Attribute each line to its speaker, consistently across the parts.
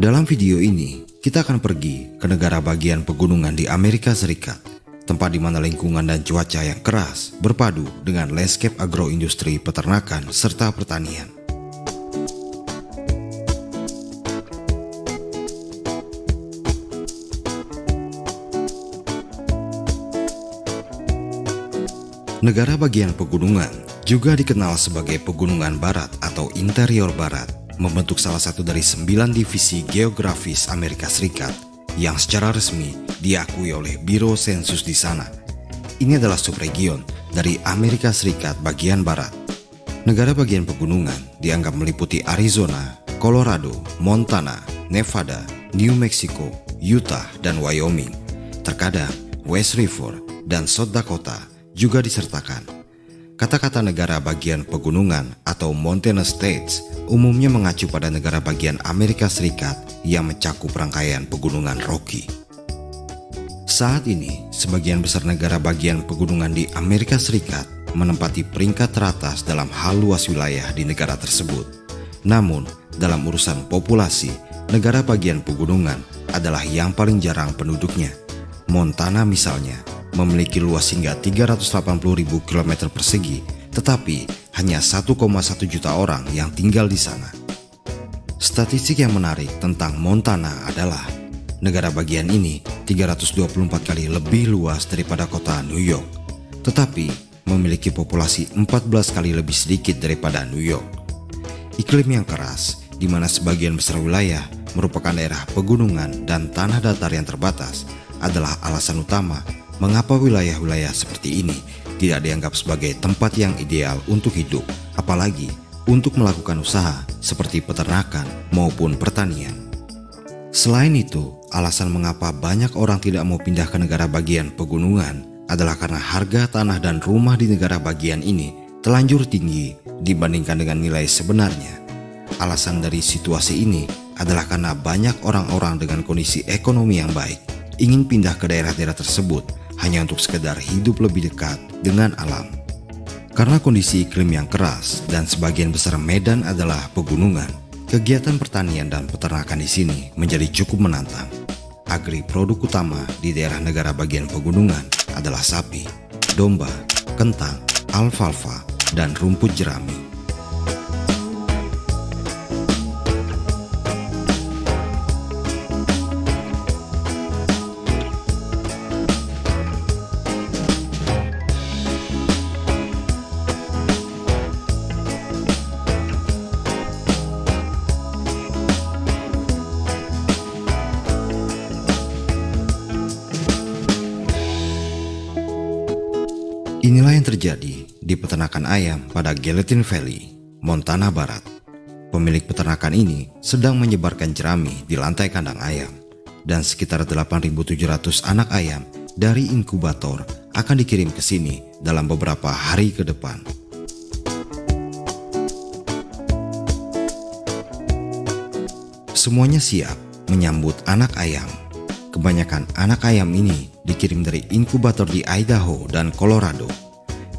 Speaker 1: Dalam video ini, kita akan pergi ke negara bagian pegunungan di Amerika Serikat, tempat di mana lingkungan dan cuaca yang keras berpadu dengan landscape agroindustri peternakan serta pertanian. Negara bagian pegunungan juga dikenal sebagai Pegunungan Barat atau Interior Barat, membentuk salah satu dari 9 divisi geografis Amerika Serikat yang secara resmi diakui oleh Biro Sensus di sana. Ini adalah subregion dari Amerika Serikat bagian barat. Negara bagian pegunungan dianggap meliputi Arizona, Colorado, Montana, Nevada, New Mexico, Utah, dan Wyoming. Terkadang West River dan South Dakota juga disertakan. Kata-kata negara bagian pegunungan atau Mountain States umumnya mengacu pada negara bagian Amerika Serikat yang mencakup rangkaian pegunungan Rocky. Saat ini, sebagian besar negara bagian pegunungan di Amerika Serikat menempati peringkat teratas dalam hal luas wilayah di negara tersebut. Namun, dalam urusan populasi, negara bagian pegunungan adalah yang paling jarang penduduknya. Montana misalnya memiliki luas hingga 380.000 km persegi, tetapi hanya 1,1 juta orang yang tinggal di sana. Statistik yang menarik tentang Montana adalah negara bagian ini 324 kali lebih luas daripada kota New York, tetapi memiliki populasi 14 kali lebih sedikit daripada New York. Iklim yang keras, di mana sebagian besar wilayah merupakan daerah pegunungan dan tanah datar yang terbatas, adalah alasan utama mengapa wilayah-wilayah seperti ini tidak dianggap sebagai tempat yang ideal untuk hidup, apalagi untuk melakukan usaha seperti peternakan maupun pertanian. Selain itu, alasan mengapa banyak orang tidak mau pindah ke negara bagian pegunungan adalah karena harga tanah dan rumah di negara bagian ini terlanjur tinggi dibandingkan dengan nilai sebenarnya. Alasan dari situasi ini adalah karena banyak orang-orang dengan kondisi ekonomi yang baik ingin pindah ke daerah-daerah tersebut hanya untuk sekedar hidup lebih dekat dengan alam. Karena kondisi iklim yang keras dan sebagian besar medan adalah pegunungan, kegiatan pertanian dan peternakan di sini menjadi cukup menantang. Agri produk utama di daerah negara bagian pegunungan adalah sapi, domba, kentang, alfalfa, dan rumput jerami. Inilah yang terjadi di peternakan ayam pada Gallatin Valley, Montana Barat. Pemilik peternakan ini sedang menyebarkan jerami di lantai kandang ayam, dan sekitar 8.700 anak ayam dari inkubator akan dikirim ke sini dalam beberapa hari ke depan. Semuanya siap menyambut anak ayam. Kebanyakan anak ayam ini dikirim dari inkubator di Idaho dan Colorado.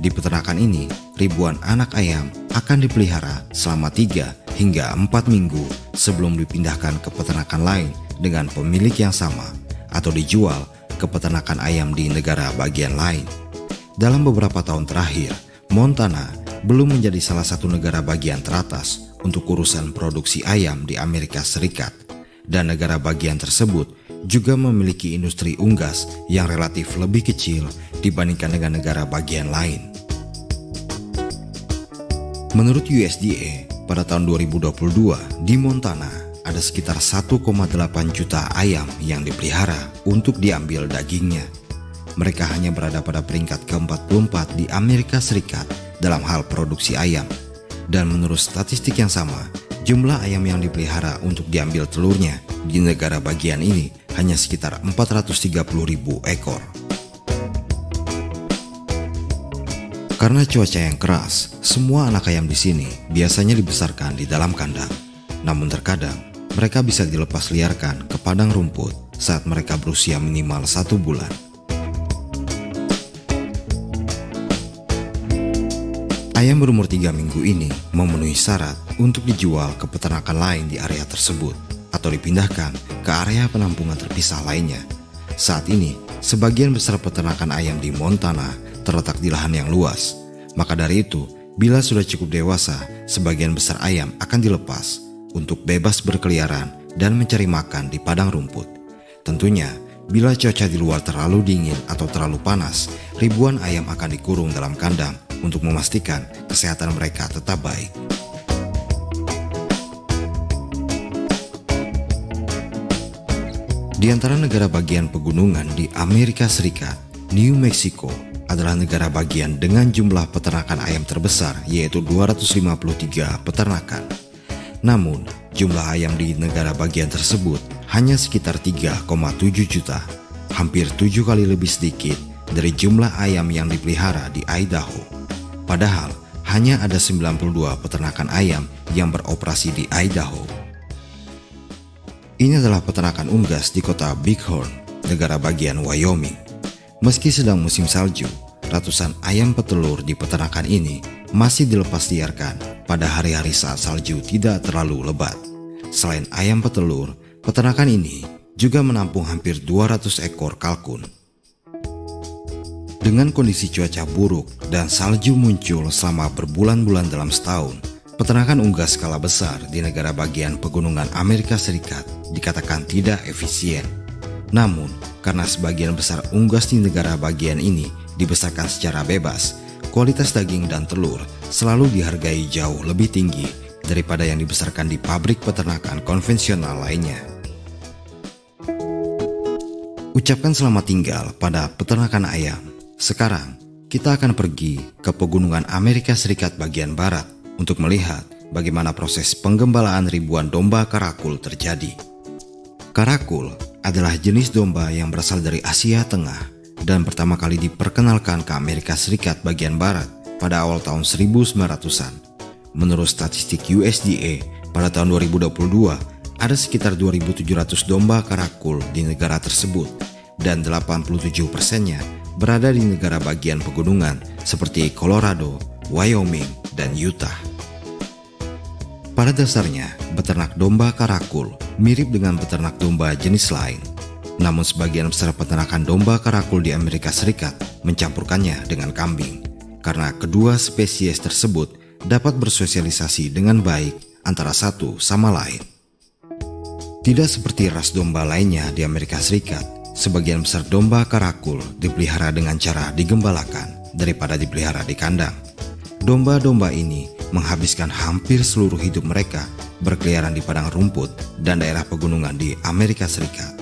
Speaker 1: Di peternakan ini, ribuan anak ayam akan dipelihara selama 3 hingga 4 minggu sebelum dipindahkan ke peternakan lain dengan pemilik yang sama atau dijual ke peternakan ayam di negara bagian lain. Dalam beberapa tahun terakhir, Montana belum menjadi salah satu negara bagian teratas untuk urusan produksi ayam di Amerika Serikat, dan negara bagian tersebut juga memiliki industri unggas yang relatif lebih kecil dibandingkan dengan negara bagian lain. Menurut USDA, pada tahun 2022 di Montana ada sekitar 1,8 juta ayam yang dipelihara untuk diambil dagingnya. Mereka hanya berada pada peringkat ke-44 di Amerika Serikat dalam hal produksi ayam. Dan menurut statistik yang sama, jumlah ayam yang dipelihara untuk diambil telurnya di negara bagian ini hanya sekitar 430.000 ekor. Karena cuaca yang keras, semua anak ayam di sini biasanya dibesarkan di dalam kandang. Namun terkadang mereka bisa dilepas liarkan ke padang rumput saat mereka berusia minimal 1 bulan. Ayam berumur 3 minggu ini memenuhi syarat untuk dijual ke peternakan lain di area tersebut atau dipindahkan ke area penampungan terpisah lainnya. Saat ini, sebagian besar peternakan ayam di Montana terletak di lahan yang luas. Maka dari itu, bila sudah cukup dewasa, sebagian besar ayam akan dilepas untuk bebas berkeliaran dan mencari makan di padang rumput. Tentunya, bila cuaca di luar terlalu dingin atau terlalu panas, ribuan ayam akan dikurung dalam kandang untuk memastikan kesehatan mereka tetap baik. Di antara negara bagian pegunungan di Amerika Serikat, New Mexico adalah negara bagian dengan jumlah peternakan ayam terbesar, yaitu 253 peternakan. Namun, jumlah ayam di negara bagian tersebut hanya sekitar 3,7 juta, hampir 7 kali lebih sedikit dari jumlah ayam yang dipelihara di Idaho. Padahal, hanya ada 92 peternakan ayam yang beroperasi di Idaho. Ini adalah peternakan unggas di kota Bighorn, negara bagian Wyoming. Meski sedang musim salju, ratusan ayam petelur di peternakan ini masih dilepas liarkan pada hari-hari saat salju tidak terlalu lebat. Selain ayam petelur, peternakan ini juga menampung hampir 200 ekor kalkun. Dengan kondisi cuaca buruk dan salju muncul selama berbulan-bulan dalam setahun, peternakan unggas skala besar di negara bagian pegunungan Amerika Serikat dikatakan tidak efisien. Namun, karena sebagian besar unggas di negara bagian ini dibesarkan secara bebas, kualitas daging dan telur selalu dihargai jauh lebih tinggi daripada yang dibesarkan di pabrik peternakan konvensional lainnya. Ucapkan selamat tinggal pada peternakan ayam. Sekarang, kita akan pergi ke pegunungan Amerika Serikat bagian barat untuk melihat bagaimana proses penggembalaan ribuan domba karakul terjadi. Karakul adalah jenis domba yang berasal dari Asia Tengah dan pertama kali diperkenalkan ke Amerika Serikat bagian barat pada awal tahun 1900-an. Menurut statistik USDA, pada tahun 2022, ada sekitar 2.700 domba karakul di negara tersebut dan 87%-nya berada di negara bagian pegunungan seperti Colorado, Wyoming, dan Utah. Pada dasarnya, beternak domba karakul mirip dengan beternak domba jenis lain. Namun sebagian besar peternakan domba karakul di Amerika Serikat mencampurkannya dengan kambing, karena kedua spesies tersebut dapat bersosialisasi dengan baik antara satu sama lain. Tidak seperti ras domba lainnya di Amerika Serikat, sebagian besar domba karakul dipelihara dengan cara digembalakan daripada dipelihara di kandang. Domba-domba ini menghabiskan hampir seluruh hidup mereka berkeliaran di padang rumput dan daerah pegunungan di Amerika Serikat.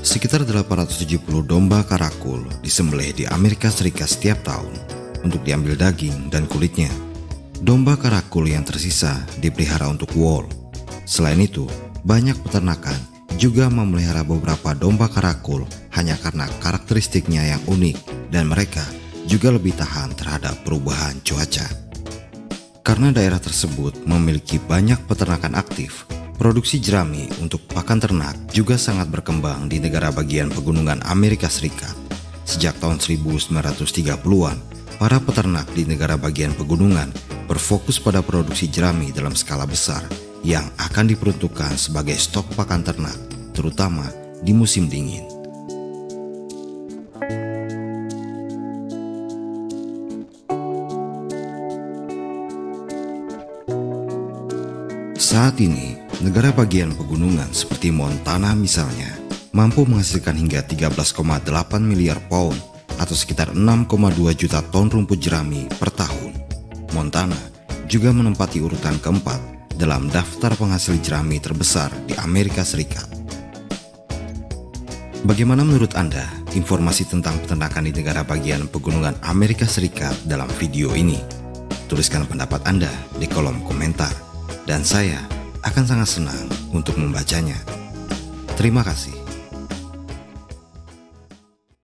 Speaker 1: Sekitar 870 domba karakul disembelih di Amerika Serikat setiap tahun untuk diambil daging dan kulitnya. Domba karakul yang tersisa dipelihara untuk wool. Selain itu, banyak peternakan juga memelihara beberapa domba karakul hanya karena karakteristiknya yang unik dan mereka juga lebih tahan terhadap perubahan cuaca. Karena daerah tersebut memiliki banyak peternakan aktif, produksi jerami untuk pakan ternak juga sangat berkembang di negara bagian pegunungan Amerika Serikat. Sejak tahun 1930-an, para peternak di negara bagian pegunungan berfokus pada produksi jerami dalam skala besar yang akan diperuntukkan sebagai stok pakan ternak, terutama di musim dingin. Saat ini, negara bagian pegunungan seperti Montana misalnya, mampu menghasilkan hingga 13,8 miliar pound atau sekitar 6,2 juta ton rumput jerami per tahun. Montana juga menempati urutan keempat dalam daftar penghasil jerami terbesar di Amerika Serikat. Bagaimana menurut Anda informasi tentang peternakan di negara bagian pegunungan Amerika Serikat dalam video ini? Tuliskan pendapat Anda di kolom komentar, dan saya akan sangat senang untuk membacanya. Terima kasih.